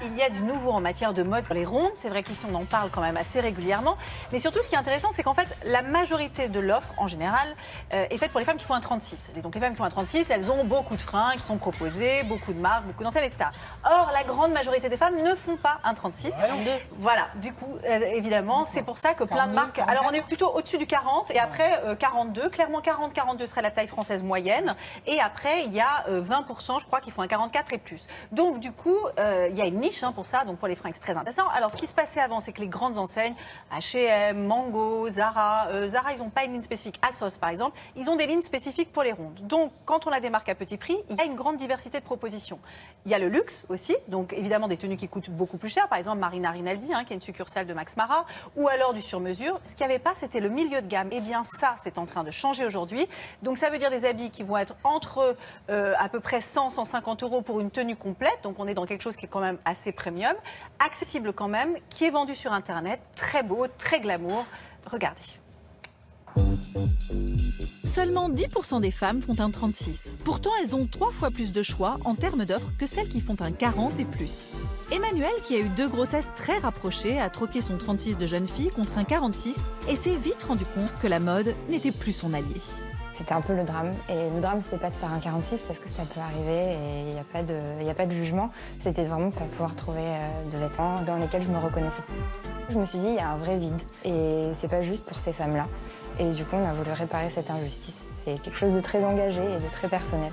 Il y a du nouveau en matière de mode pour les rondes. C'est vrai qu'ici on en parle quand même assez régulièrement. Mais surtout, ce qui est intéressant, c'est qu'en fait, la majorité de l'offre, en général, est faite pour les femmes qui font un 36. Et donc les femmes qui font un 36, elles ont beaucoup de fringues qui sont proposées, beaucoup de marques, beaucoup d'enseignes, etc. Or, la grande majorité des femmes ne font pas un 36. Voilà, du coup, évidemment, c'est pour ça que plein de marques... Alors on est plutôt au-dessus du 40 et après 42. Clairement, 40-42 serait la taille française moyenne. Et après, il y a 20%, je crois, qui font un 44 et plus. Donc du coup, il y a une niche pour ça, donc pour les fringues, c'est très intéressant. Alors, ce qui se passait avant, c'est que les grandes enseignes, H&M, Mango, Zara, Zara, ils n'ont pas une ligne spécifique. ASOS, par exemple, ils ont des lignes spécifiques pour les rondes. Donc, quand on a des marques à petit prix, il y a une grande diversité de propositions. Il y a le luxe aussi, donc évidemment des tenues qui coûtent beaucoup plus cher. Par exemple, Marina Rinaldi, qui est une succursale de Max Mara, ou alors du sur-mesure. Ce qu'il n'y avait pas, c'était le milieu de gamme. Eh bien, ça, c'est en train de changer aujourd'hui. Donc, ça veut dire des habits qui vont être entre à peu près 100-150 euros pour une tenue complète. Donc, on est dans quelque chose qui est quand même assez premium, accessible quand même, qui est vendu sur Internet, très beau, très glamour. Regardez. Seulement 10% des femmes font un 36. Pourtant, elles ont 3 fois plus de choix en termes d'offres que celles qui font un 40 et plus. Emmanuelle, qui a eu 2 grossesses très rapprochées, a troqué son 36 de jeune fille contre un 46 et s'est vite rendu compte que la mode n'était plus son allié. C'était un peu le drame. Et le drame, c'était pas de faire un 46 parce que ça peut arriver et il n'y a pas de jugement. C'était vraiment pas pouvoir trouver de vêtements dans lesquels je me reconnaissais. Je me suis dit, il y a un vrai vide et c'est pas juste pour ces femmes-là. Et du coup, on a voulu réparer cette injustice. C'est quelque chose de très engagé et de très personnel.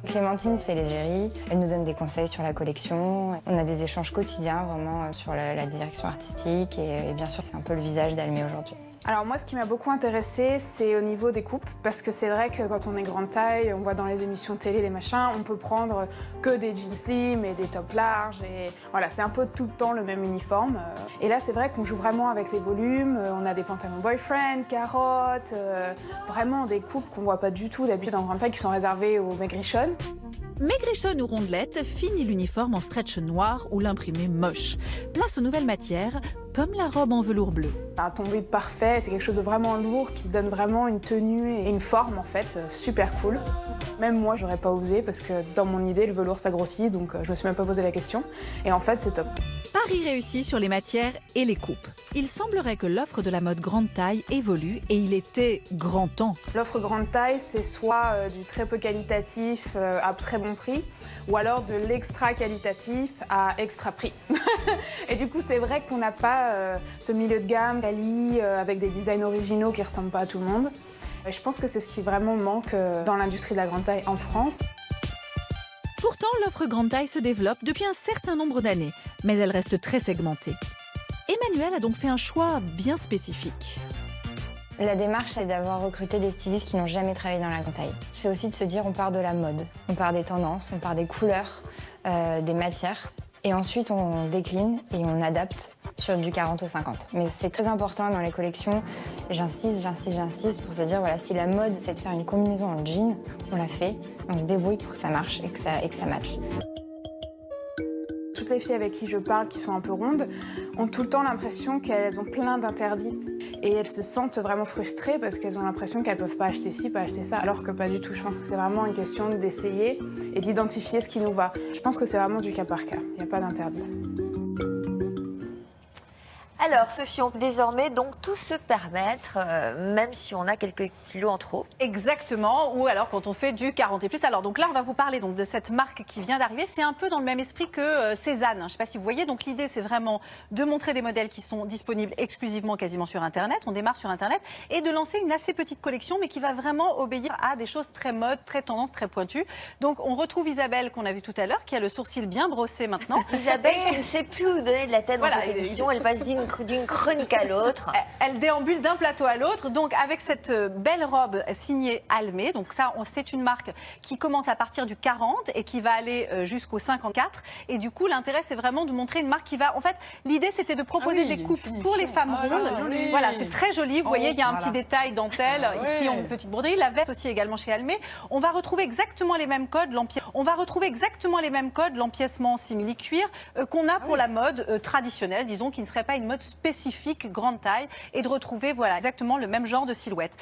Clémentine fait les égéries, elle nous donne des conseils sur la collection. On a des échanges quotidiens vraiment sur la direction artistique et bien sûr, c'est un peu le visage d'Almé aujourd'hui. Alors moi, ce qui m'a beaucoup intéressée, c'est au niveau des coupes, parce que c'est vrai que quand on est grande taille, on voit dans les émissions télé, les machins, on peut prendre que des jeans slim et des tops larges, et voilà, c'est un peu tout le temps le même uniforme. Et là, c'est vrai qu'on joue vraiment avec les volumes, on a des pantalons boyfriend, carottes, vraiment des coupes qu'on voit pas du tout d'habitude en grande taille, qui sont réservées aux maigrichonnes. Maigrichonne ou rondelette, fini l'uniforme en stretch noir ou l'imprimé moche. Place aux nouvelles matières, comme la robe en velours bleu. C'est un tombé parfait, c'est quelque chose de vraiment lourd qui donne vraiment une tenue et une forme en fait, super cool. Même moi, j'aurais pas osé parce que dans mon idée, le velours s'agrossit, donc je me suis même pas posé la question. Et en fait, c'est top. Pari réussi sur les matières et les coupes. Il semblerait que l'offre de la mode grande taille évolue et il était grand temps. L'offre grande taille, c'est soit du très peu qualitatif à très bon prix, ou alors de l'extra qualitatif à extra prix. Et du coup, c'est vrai qu'on n'a pas ce milieu de gamme, quali, avec des designs originaux qui ne ressemblent pas à tout le monde. Et je pense que c'est ce qui vraiment manque dans l'industrie de la grande taille en France. Pourtant, l'offre grande taille se développe depuis un certain nombre d'années, mais elle reste très segmentée. Emmanuelle a donc fait un choix bien spécifique. La démarche est d'avoir recruté des stylistes qui n'ont jamais travaillé dans la grande taille. C'est aussi de se dire on part de la mode, on part des tendances, on part des couleurs, des matières. Et ensuite, on décline et on adapte sur du 40 au 50. Mais c'est très important dans les collections. J'insiste pour se dire, voilà, si la mode, c'est de faire une combinaison en jean, on la fait, on se débrouille pour que ça marche et que ça matche. Toutes les filles avec qui je parle, qui sont un peu rondes, ont tout le temps l'impression qu'elles ont plein d'interdits. Et elles se sentent vraiment frustrées parce qu'elles ont l'impression qu'elles ne peuvent pas acheter ci, pas acheter ça, alors que pas du tout. Je pense que c'est vraiment une question d'essayer et d'identifier ce qui nous va. Je pense que c'est vraiment du cas par cas, il n'y a pas d'interdit. Alors, Sophie, on peut désormais donc tout se permettre, même si on a quelques kilos en trop. Exactement, ou alors quand on fait du 40 et plus. Alors donc là, on va vous parler donc de cette marque qui vient d'arriver. C'est un peu dans le même esprit que Cézanne. Je ne sais pas si vous voyez. Donc l'idée, c'est vraiment de montrer des modèles qui sont disponibles exclusivement quasiment sur Internet. On démarre sur Internet et de lancer une assez petite collection, mais qui va vraiment obéir à des choses très mode, très tendance, très pointues. Donc on retrouve Isabelle qu'on a vue tout à l'heure, qui a le sourcil bien brossé maintenant. Isabelle qui ne sait plus où donner de la tête dans cette émission. Elle passe d'une chronique à l'autre. Elle déambule d'un plateau à l'autre, donc avec cette belle robe signée Almé. Donc ça, c'est une marque qui commence à partir du 40 et qui va aller jusqu'au 54. Et du coup, l'intérêt, c'est vraiment de montrer une marque qui va... En fait, l'idée, c'était de proposer des coupes pour les femmes rondes. Voilà, c'est très joli. Vous voyez, il y a un petit détail dentelle. Ici, on a une petite broderie. La veste aussi également chez Almé. On va retrouver exactement les mêmes codes. On va retrouver exactement les mêmes codes, l'empiècement simili-cuir, qu'on a pour la mode traditionnelle, disons, qui ne serait pas une mode spécifique grande taille, et de retrouver voilà, exactement le même genre de silhouette.